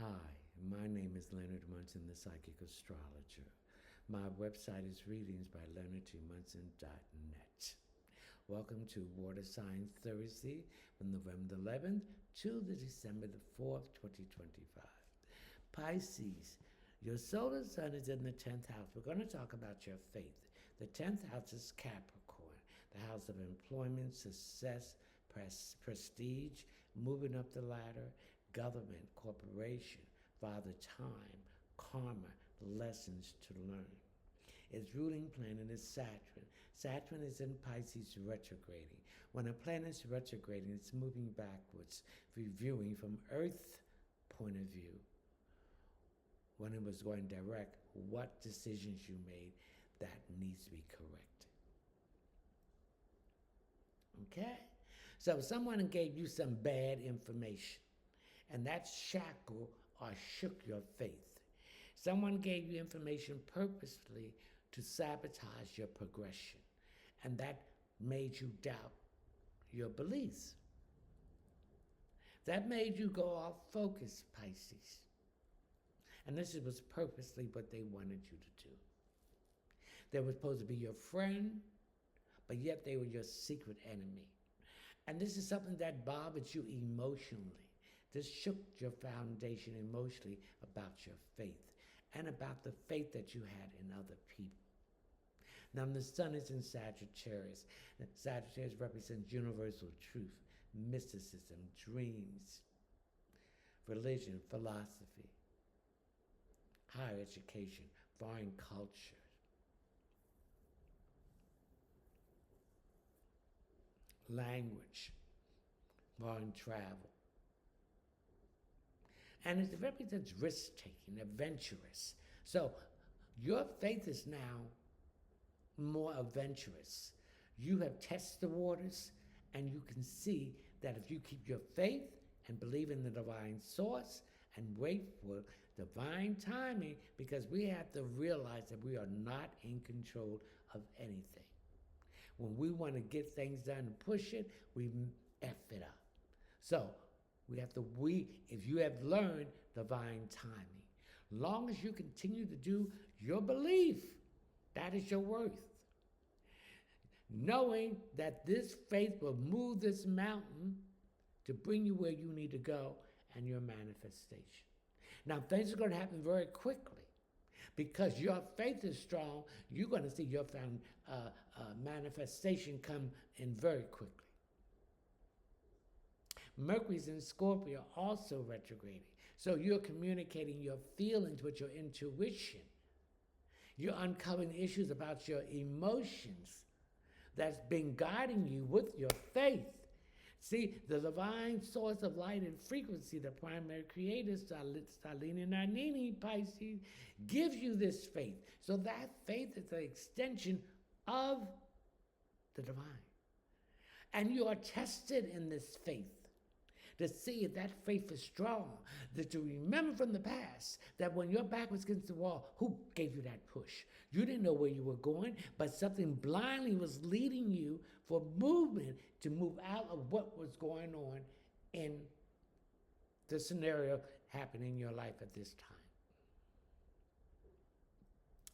Hi, my name is Leonard Munson, the Psychic Astrologer. My website is readingsbyleonardtmunson.net. Welcome to Water Signs Thursday from November 11th to the December the 4th, 2025. Pisces, your solar sun is in the 10th house. We're going to talk about your faith. The 10th house is Capricorn, the house of employment, success, prestige, moving up the ladder, government, corporation, father time, karma, lessons to learn. Its ruling planet is Saturn. Saturn is in Pisces retrograding. When a planet is retrograding, it's moving backwards, reviewing from Earth's point of view. When it was going direct, what decisions you made that needs to be corrected. Okay? So someone gave you some bad information, and that shackled or shook your faith. Someone gave you information purposefully to sabotage your progression, and that made you doubt your beliefs. That made you go off focus, Pisces. And this was purposely what they wanted you to do. They were supposed to be your friend, but yet they were your secret enemy. And this is something that bothered you emotionally. This shook your foundation emotionally about your faith and about the faith that you had in other people. Now, the sun is in Sagittarius. Sagittarius represents universal truth, mysticism, dreams, religion, philosophy, higher education, foreign culture, language, foreign travel. And it represents risk-taking, adventurous. So your faith is now more adventurous. You have tested the waters, and you can see that if you keep your faith and believe in the divine source and wait for divine timing, because we have to realize that we are not in control of anything. When we want to get things done and push it, we F it up. So if you have learned divine timing, long as you continue to do your belief, that is your worth. Knowing that this faith will move this mountain to bring you where you need to go and your manifestation. Now, things are going to happen very quickly. Because your faith is strong, you're going to see your manifestation come in very quickly. Mercury's in Scorpio, also retrograding. So you're communicating your feelings with your intuition. You're uncovering issues about your emotions that's been guiding you with your faith. See, the divine source of light and frequency, the primary creator, Salini Nanini, Pisces, gives you this faith. So that faith is an extension of the divine. And you are tested in this faith to see if that faith is strong, that you remember from the past that when your back was against the wall, who gave you that push? You didn't know where you were going, but something blindly was leading you for movement to move out of what was going on in the scenario happening in your life at this time.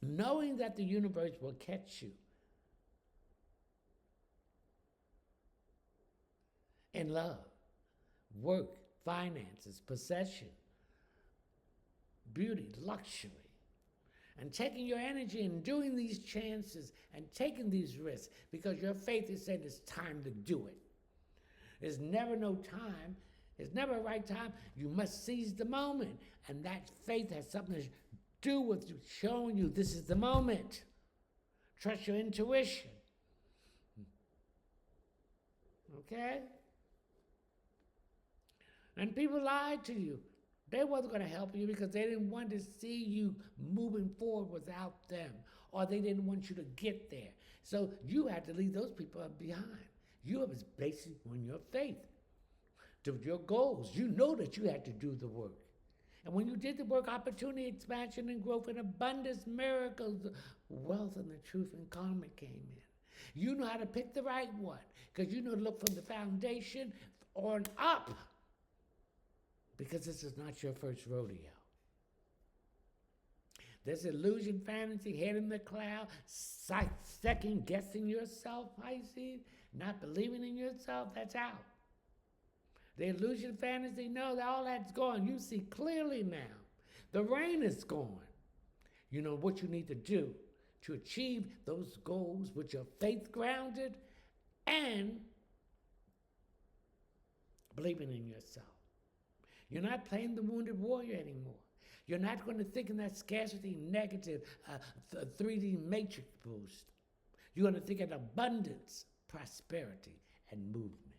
Knowing that the universe will catch you in love, work, finances, possession, beauty, luxury, and taking your energy and doing these chances and taking these risks because your faith is saying it's time to do it. There's never no time. There's never a right time. You must seize the moment. And that faith has something to do with showing you this is the moment. Trust your intuition. Okay? And people lied to you. They wasn't going to help you because they didn't want to see you moving forward without them, or they didn't want you to get there. So you had to leave those people behind. You was basing on your faith, to your goals. You know that you had to do the work. And when you did the work, opportunity, expansion, and growth, and abundance, miracles, wealth, and the truth and karma came in. You know how to pick the right one because you know to look from the foundation on up. because this is not your first rodeo. This illusion, fantasy, head in the cloud, second guessing yourself, Pisces, not believing in yourself, that's out. The illusion, fantasy, no, all that's gone. You see clearly now. The rain is gone. You know what you need to do to achieve those goals with your faith grounded and believing in yourself. You're not playing the wounded warrior anymore. You're not going to think in that scarcity, negative, 3D matrix boost. You're going to think in abundance, prosperity, and movement.